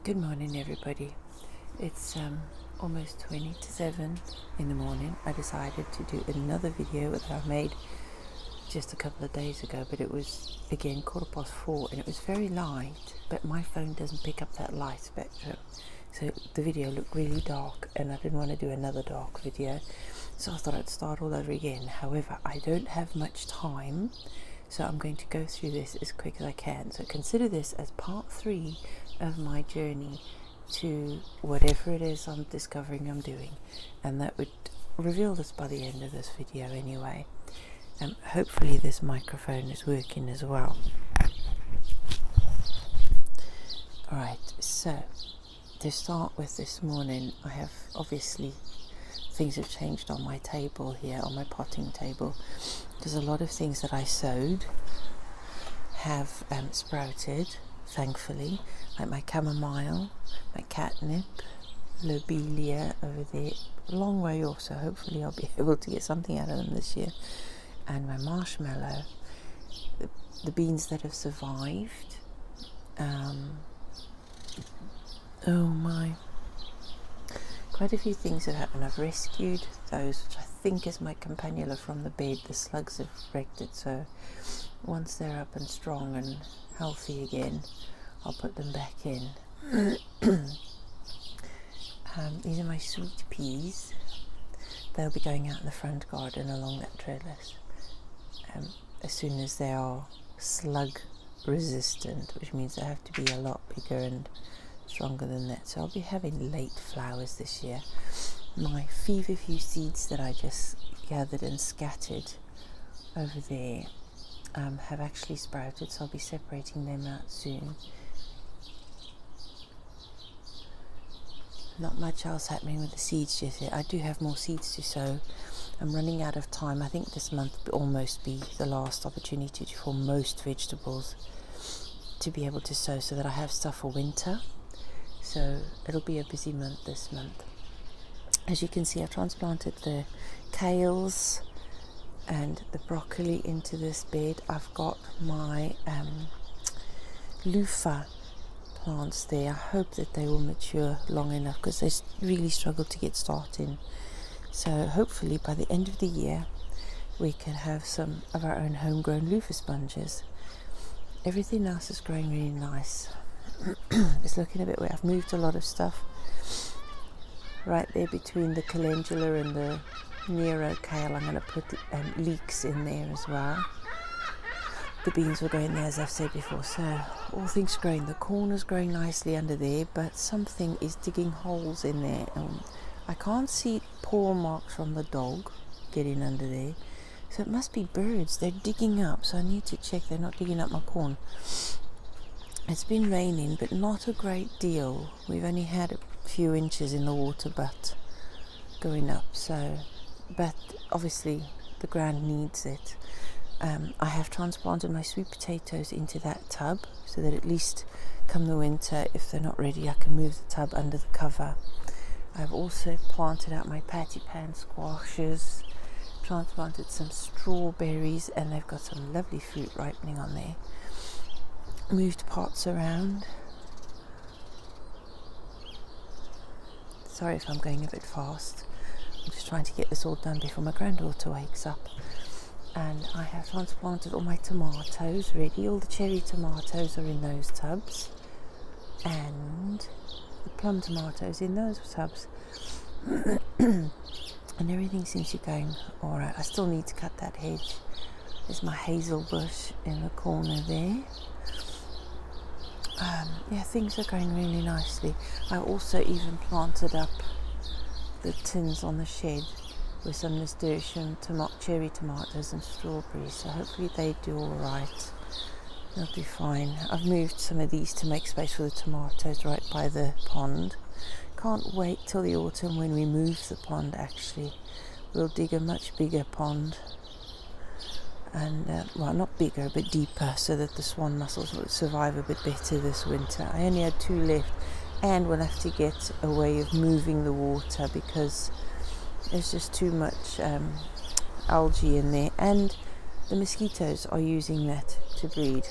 Good morning, everybody. It's almost 20 to 7 in the morning. I decided to do another video that I made just a couple of days ago, but it was again 4:15 and it was very light, but my phone doesn't pick up that light spectrum, so the video looked really dark and I didn't want to do another dark video, so I thought I'd start all over again. However, I don't have much time, so I'm going to go through this as quick as I can. So consider this as part 3 of my journey to whatever it is I'm discovering I'm doing, and that would reveal this by the end of this video anyway. Hopefully this microphone is working as well. Alright, so to start with this morning, I have obviously things have changed on my table here, on my potting table, because a lot of things that I sowed have sprouted, thankfully, like my chamomile, my catnip, lobelia over there, a long way off, so hopefully I'll be able to get something out of them this year, and my marshmallow, the beans that have survived, quite a few things have happened. I've rescued those, which I think is my campanula from the bed. The slugs have wrecked it, so once they're up and strong and healthy again, I'll put them back in. These are my sweet peas. They'll be going out in the front garden along that trellis as soon as they are slug resistant, which means they have to be a lot bigger and stronger than that. So I'll be having late flowers this year. My feverfew seeds that I just gathered and scattered over there have actually sprouted, so I'll be separating them out soon. Not much else happening with the seeds just yet. I do have more seeds to sow. I'm running out of time. I think this month will almost be the last opportunity for most vegetables to be able to sow, so that I have stuff for winter. So it'll be a busy month this month. As you can see, I've transplanted the kales and the broccoli into this bed. I've got my loofah plants there. I hope that they will mature long enough, because they really struggle to get started. So hopefully by the end of the year we can have some of our own homegrown loofah sponges. Everything else is growing really nice. It's looking a bit weird. I've moved a lot of stuff right there between the calendula and the Nero kale. I'm going to put leeks in there as well. The beans will go in there, as I've said before. So all things growing. The corn is growing nicely under there, but something is digging holes in there. I can't see paw marks from the dog getting under there, so it must be birds. They're digging up, so I need to check they're not digging up my corn. It's been raining, but not a great deal. We've only had a few inches in the water butt going up, but obviously the ground needs it. I have transplanted my sweet potatoes into that tub, so that at least come the winter, if they're not ready, I can move the tub under the cover. I've also planted out my patty pan squashes, transplanted some strawberries, and they've got some lovely fruit ripening on there. Moved pots around. Sorry if I'm going a bit fast. I'm just trying to get this all done before my granddaughter wakes up. And I have transplanted all my tomatoes ready. All the cherry tomatoes are in those tubs, and the plum tomatoes in those tubs. And everything seems to be going alright. I still need to cut that hedge. There's my hazel bush in the corner there. Things are going really nicely. I also even planted up the tins on the shed with some nasturtium, cherry tomatoes and strawberries, so hopefully they do alright. They'll be fine. I've moved some of these to make space for the tomatoes right by the pond. Can't wait till the autumn when we move the pond. Actually, we'll dig a much bigger pond, and not bigger but deeper, so that the swan mussels will survive a bit better this winter. I only had 2 left, and we'll have to get a way of moving the water because there's just too much algae in there, and the mosquitoes are using that to breed.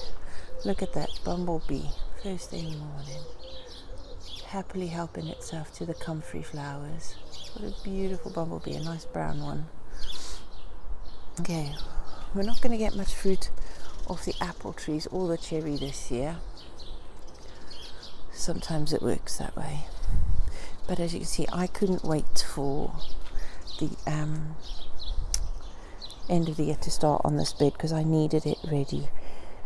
Look at that bumblebee first thing in the morning. happily helping itself to the comfrey flowers. What a beautiful bumblebee, a nice brown one. Okay, we're not going to get much fruit off the apple trees or the cherry this year. Sometimes it works that way. But as you can see, I couldn't wait for the end of the year to start on this bed because I needed it ready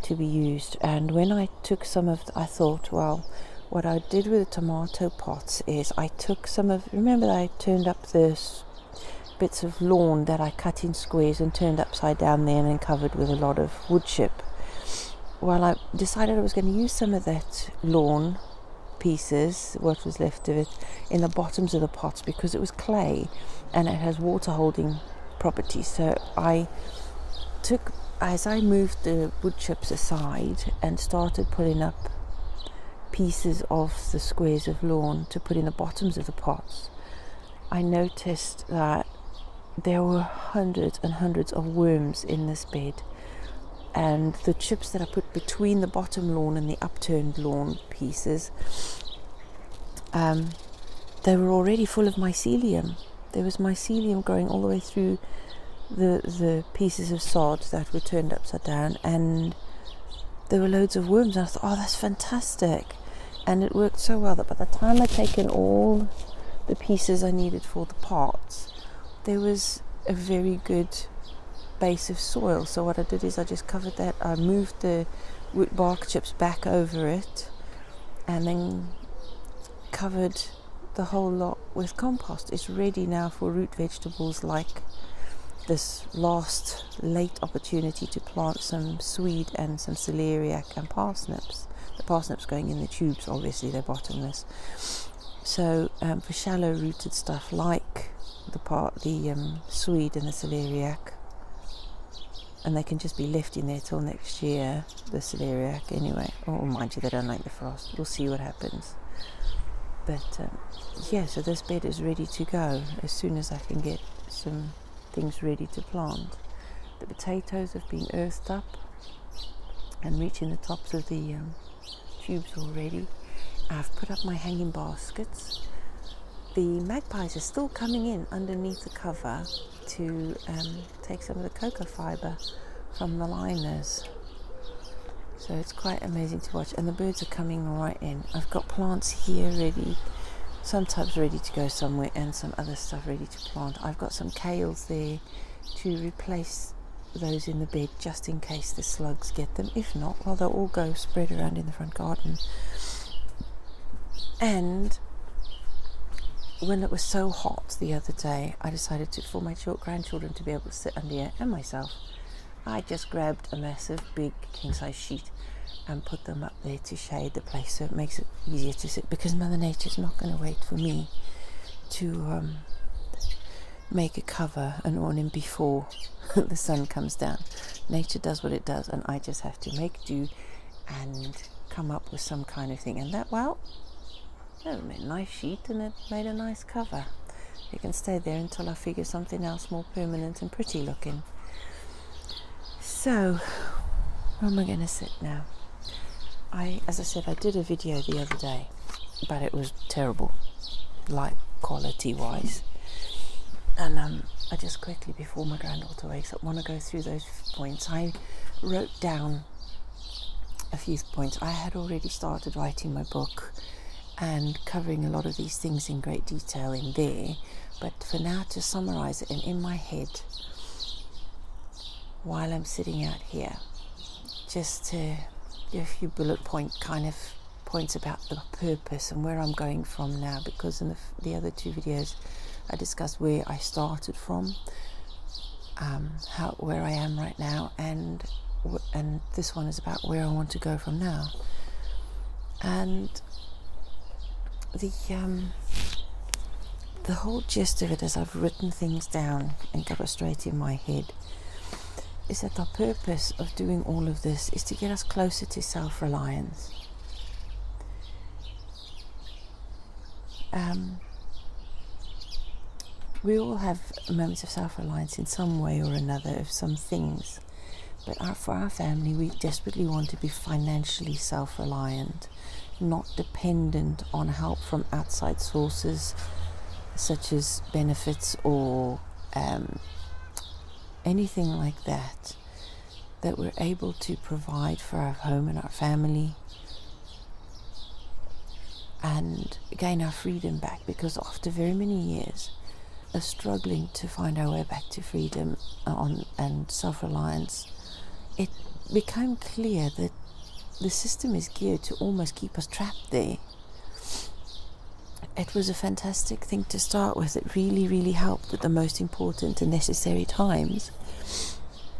to be used. And when I took some of, I thought, well, what I did with the tomato pots is I took some of, remember that I turned up this bits of lawn that I cut in squares and turned upside down there and then covered with a lot of wood chip. Well, I decided I was going to use some of that lawn pieces, what was left of it, in the bottoms of the pots because it was clay and it has water holding properties. So I took, as I moved the wood chips aside and started putting up pieces of the squares of lawn to put in the bottoms of the pots, I noticed that there were hundreds and hundreds of worms in this bed, and the chips that I put between the bottom lawn and the upturned lawn pieces, they were already full of mycelium. There was mycelium growing all the way through the pieces of sod that were turned upside down, and there were loads of worms. And I thought, oh, that's fantastic. And it worked so well that by the time I'd taken all the pieces I needed for the pots, there was a very good base of soil. So what I did is I just covered that, I moved the wood bark chips back over it and then covered the whole lot with compost. It's ready now for root vegetables like this last late opportunity to plant some swede and some celeriac and parsnips. The parsnips going in the tubes, obviously they're bottomless. So for shallow rooted stuff like the swede and the celeriac, and they can just be left in there till next year, the celeriac anyway. Oh, mind you, they don't like the frost. We'll see what happens. But yeah, so this bed is ready to go as soon as I can get some things ready to plant. The potatoes have been earthed up and reaching the tops of the tubes already. I've put up my hanging baskets. The magpies are still coming in underneath the cover to take some of the cocoa fibre from the liners. So it's quite amazing to watch, and the birds are coming right in. I've got plants here ready, sometimes ready to go somewhere, and some other stuff ready to plant. I've got some kales there to replace those in the bed just in case the slugs get them. If not, well, they'll all go spread around in the front garden. And when it was so hot the other day, I decided for my grandchildren to be able to sit under here, and myself, I just grabbed a massive big king-size sheet and put them up there to shade the place, so it makes it easier to sit, because Mother Nature's not going to wait for me to make a cover, an awning, before the sun comes down. Nature does what it does, and I just have to make do and come up with some kind of thing. And that, well, it made a nice sheet and it made a nice cover. It can stay there until I figure something else more permanent and pretty looking. So, where am I going to sit now? As I said, I did a video the other day, but it was terrible, like quality wise. And I just quickly, before my granddaughter wakes up, want to go through those points. I wrote down a few points. I had already started writing my book and covering a lot of these things in great detail in there, but for now, to summarize it and in my head while I'm sitting out here, just to give a few bullet point kind of points about the purpose and where I'm going from now, because in the other two videos I discussed where I started from, where I am right now, and this one is about where I want to go from now. And the whole gist of it, as I've written things down and got it straight in my head, is that the purpose of doing all of this is to get us closer to self-reliance. We all have moments of self-reliance in some way or another of some things, but for our family, we desperately want to be financially self-reliant not dependent on help from outside sources such as benefits or anything like that, that we're able to provide for our home and our family and gain our freedom back. Because after very many years of struggling to find our way back to freedom and self-reliance, it became clear that the system is geared to almost keep us trapped there. It was a fantastic thing to start with. It really, really helped at the most important and necessary times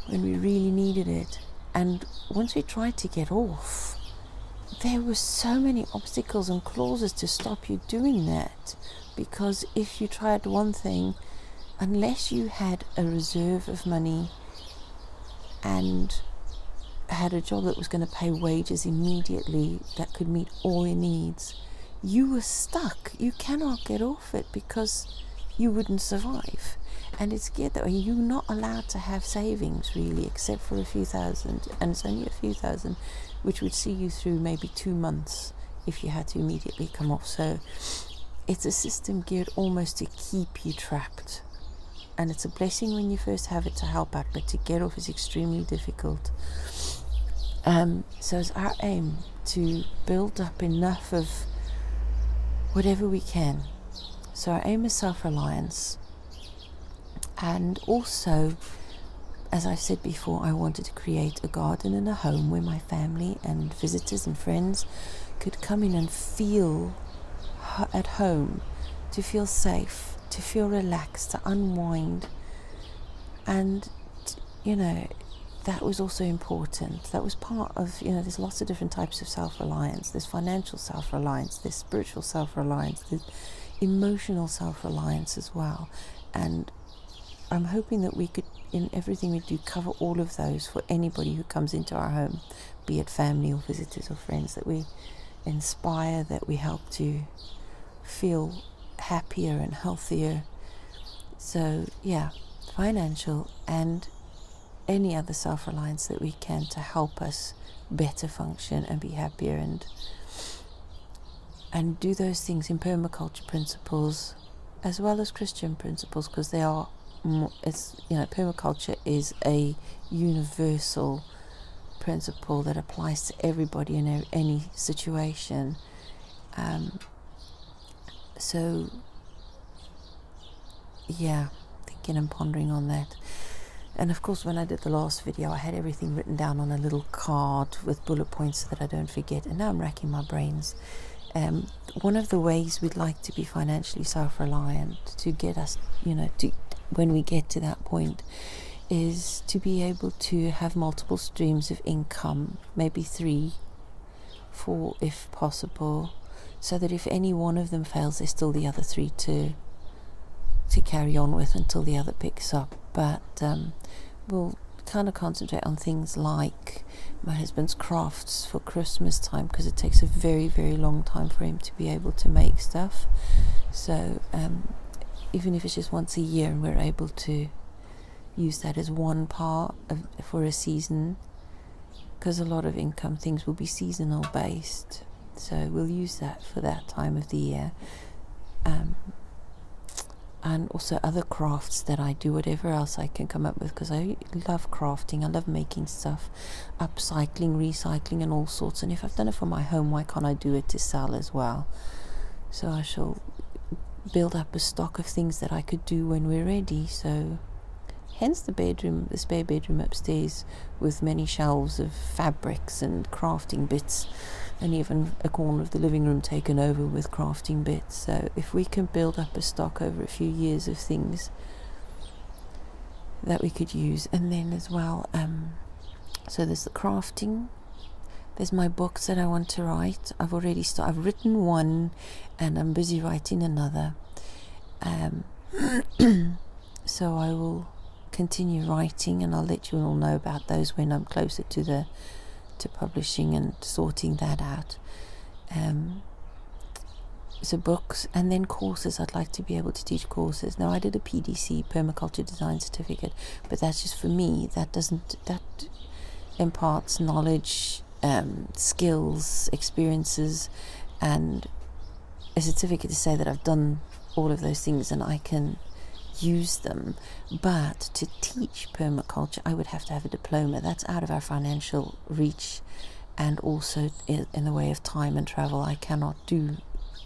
when we really needed it. And once we tried to get off, there were so many obstacles and clauses to stop you doing that. Because if you tried one thing, unless you had a reserve of money and had a job that was going to pay wages immediately that could meet all your needs, you were stuck. You cannot get off it because you wouldn't survive. And it's geared that way. You're not allowed to have savings really, except for a few thousand, and it's only a few thousand, which would see you through maybe 2 months if you had to immediately come off. So it's a system geared almost to keep you trapped, and it's a blessing when you first have it to help out, but to get off is extremely difficult. So it's our aim to build up enough of whatever we can. So our aim is self-reliance. And also, as I've said before, I wanted to create a garden and a home where my family and visitors and friends could come in and feel at home, to feel safe, to feel relaxed, to unwind. And, that was also important. That was part of, there's lots of different types of self-reliance. There's financial self-reliance, there's spiritual self-reliance, there's emotional self-reliance as well. And I'm hoping that we could, in everything we do, cover all of those for anybody who comes into our home, be it family or visitors or friends, that we inspire, that we help to feel happier and healthier. So, financial and any other self-reliance that we can to help us better function and be happier and do those things in permaculture principles as well as Christian principles, because they are permaculture is a universal principle that applies to everybody in any situation. Thinking and pondering on that. And of course, when I did the last video, I had everything written down on a little card with bullet points so that I don't forget. And now I'm racking my brains. One of the ways we'd like to be financially self-reliant, to get us, to when we get to that point, is to be able to have multiple streams of income, maybe 3, 4 if possible, so that if any one of them fails, there's still the other 3 to carry on with until the other picks up. But we'll kind of concentrate on things like my husband's crafts for Christmas time, because it takes a very, very long time for him to be able to make stuff. So even if it's just once a year and we're able to use that as one part for a season, because a lot of income things will be seasonal based, so we'll use that for that time of the year. And also other crafts that I do, whatever else I can come up with, because I love crafting, I love making stuff, upcycling, recycling and all sorts. And if I've done it for my home, why can't I do it to sell as well? So I shall build up a stock of things that I could do when we're ready. So hence the spare bedroom upstairs with many shelves of fabrics and crafting bits, and even a corner of the living room taken over with crafting bits. So if we can build up a stock over a few years of things that we could use. And then as well, so there's the crafting, there's my books that I want to write. I've written one and I'm busy writing another. So I will continue writing, and I'll let you all know about those when I'm closer to publishing and sorting that out. So books, and then courses. I'd like to be able to teach courses. Now I did a PDC, Permaculture Design Certificate, but that's just for me. That imparts knowledge skills, experiences, and a certificate to say that I've done all of those things and I can use them. But to teach permaculture, I would have to have a diploma. That's out of our financial reach, and also in the way of time and travel. I cannot do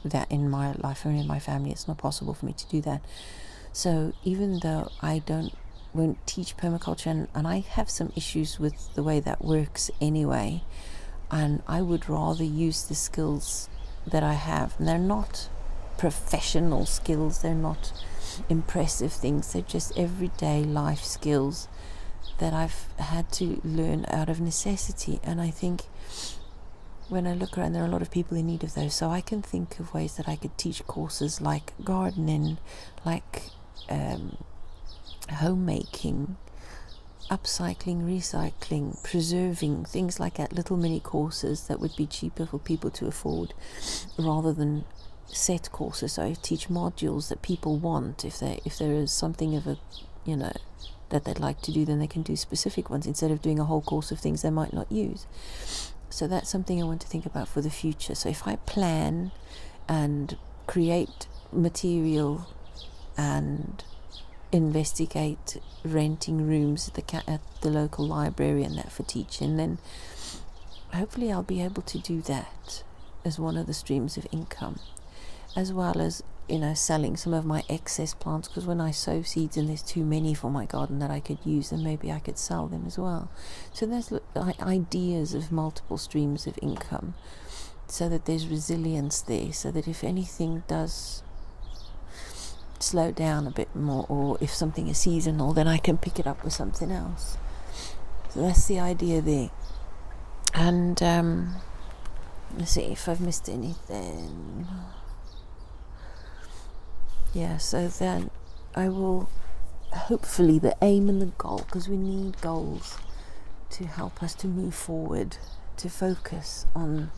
that in my life or in my family. It's not possible for me to do that. So even though I won't teach permaculture, and I have some issues with the way that works anyway, and I would rather use the skills that I have. And they're not professional skills, they're not impressive things, they're just everyday life skills that I've had to learn out of necessity. And I think when I look around, there are a lot of people in need of those. So I can think of ways that I could teach courses like gardening, like homemaking, upcycling, recycling, preserving, things like that, little mini courses that would be cheaper for people to afford rather than set courses. So I teach modules that people want. If there is something of a, that they'd like to do, then they can do specific ones instead of doing a whole course of things they might not use. So that's something I want to think about for the future. So if I plan and create material and investigate renting rooms at the local library and that for teaching, then hopefully I'll be able to do that as one of the streams of income, as well as selling some of my excess plants, because when I sow seeds and there's too many for my garden that I could use, then maybe I could sell them as well. So there's ideas of multiple streams of income, so that there's resilience there, so that if anything does slow down a bit more, or if something is seasonal, then I can pick it up with something else. So that's the idea there. And let's see if I've missed anything. Yeah, so then I will, hopefully the aim and the goal, because we need goals to help us to move forward, to focus on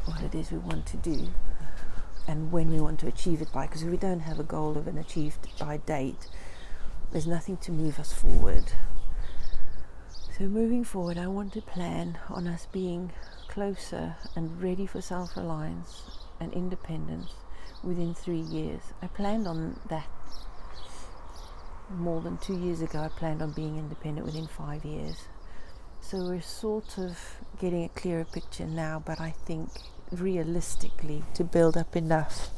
what it is we want to do and when we want to achieve it by, because if we don't have a goal of an achieved by date, there's nothing to move us forward. So moving forward, I want to plan on us being closer and ready for self-reliance and independence within 3 years. I planned on that more than 2 years ago. I planned on being independent within 5 years. So we're sort of getting a clearer picture now, but I think realistically to build up enough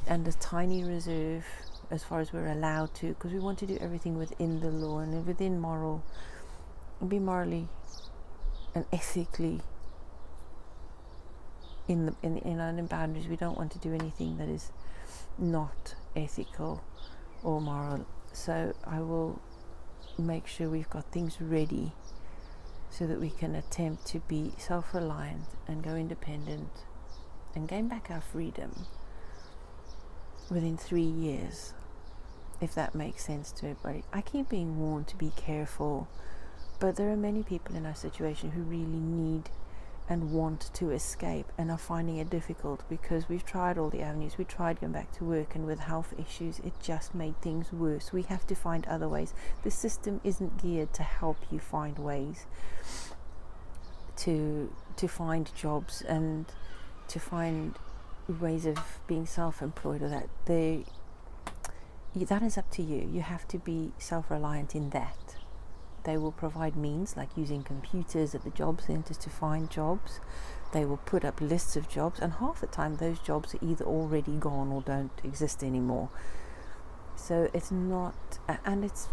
and a tiny reserve as far as we're allowed to, because we want to do everything within the law and within be morally and ethically in our boundaries. We don't want to do anything that is not ethical or moral. So I will make sure we've got things ready so that we can attempt to be self-reliant and go independent and gain back our freedom within 3 years, if that makes sense to everybody. I keep being warned to be careful, but there are many people in our situation who really need and want to escape and are finding it difficult because we've tried all the avenues. We tried going back to work, and with health issues it just made things worse. We have to find other ways. The system isn't geared to help you find ways to find jobs and to find ways of being self-employed, or that is up to you. You have to be self-reliant in that. They will provide means like using computers at the job centers to find jobs. They will put up lists of jobs, and half the time those jobs are either already gone or don't exist anymore. So it's not, and it's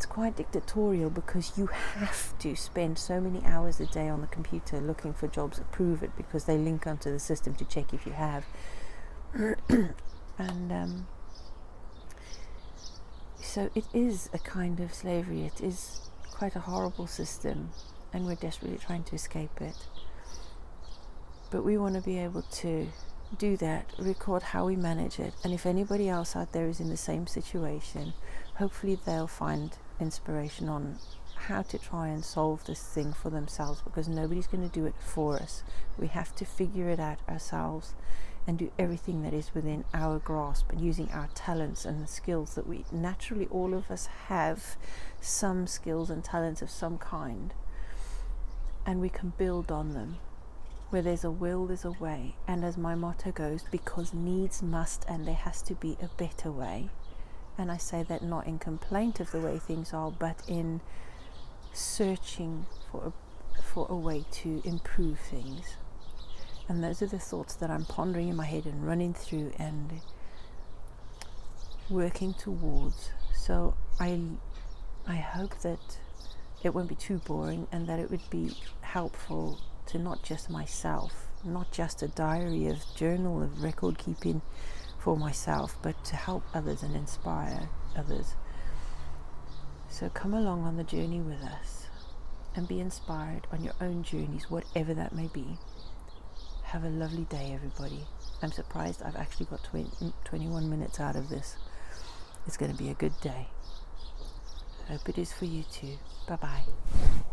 quite dictatorial, because you have to spend so many hours a day on the computer looking for jobs, approve it, because they link onto the system to check if you have. And so it is a kind of slavery. It is quite a horrible system, and we're desperately trying to escape it. But we want to be able to do that, record how we manage it, and if anybody else out there is in the same situation, hopefully they'll find inspiration on how to try and solve this thing for themselves, because nobody's going to do it for us. We have to figure it out ourselves and do everything that is within our grasp, and using our talents and the skills that we naturally, all of us have some skills and talents of some kind, and we can build on them. Where there's a will, there's a way. And as my motto goes, because needs must, and there has to be a better way. And I say that not in complaint of the way things are, but in searching for a way to improve things. And those are the thoughts that I'm pondering in my head and running through and working towards. So I hope that it won't be too boring, and that it would be helpful to not just myself, not just a diary of journal of record keeping for myself, but to help others and inspire others. So come along on the journey with us and be inspired on your own journeys, whatever that may be. Have a lovely day, everybody. I'm surprised I've actually got 21 minutes out of this. It's going to be a good day. Hope it is for you too. Bye-bye.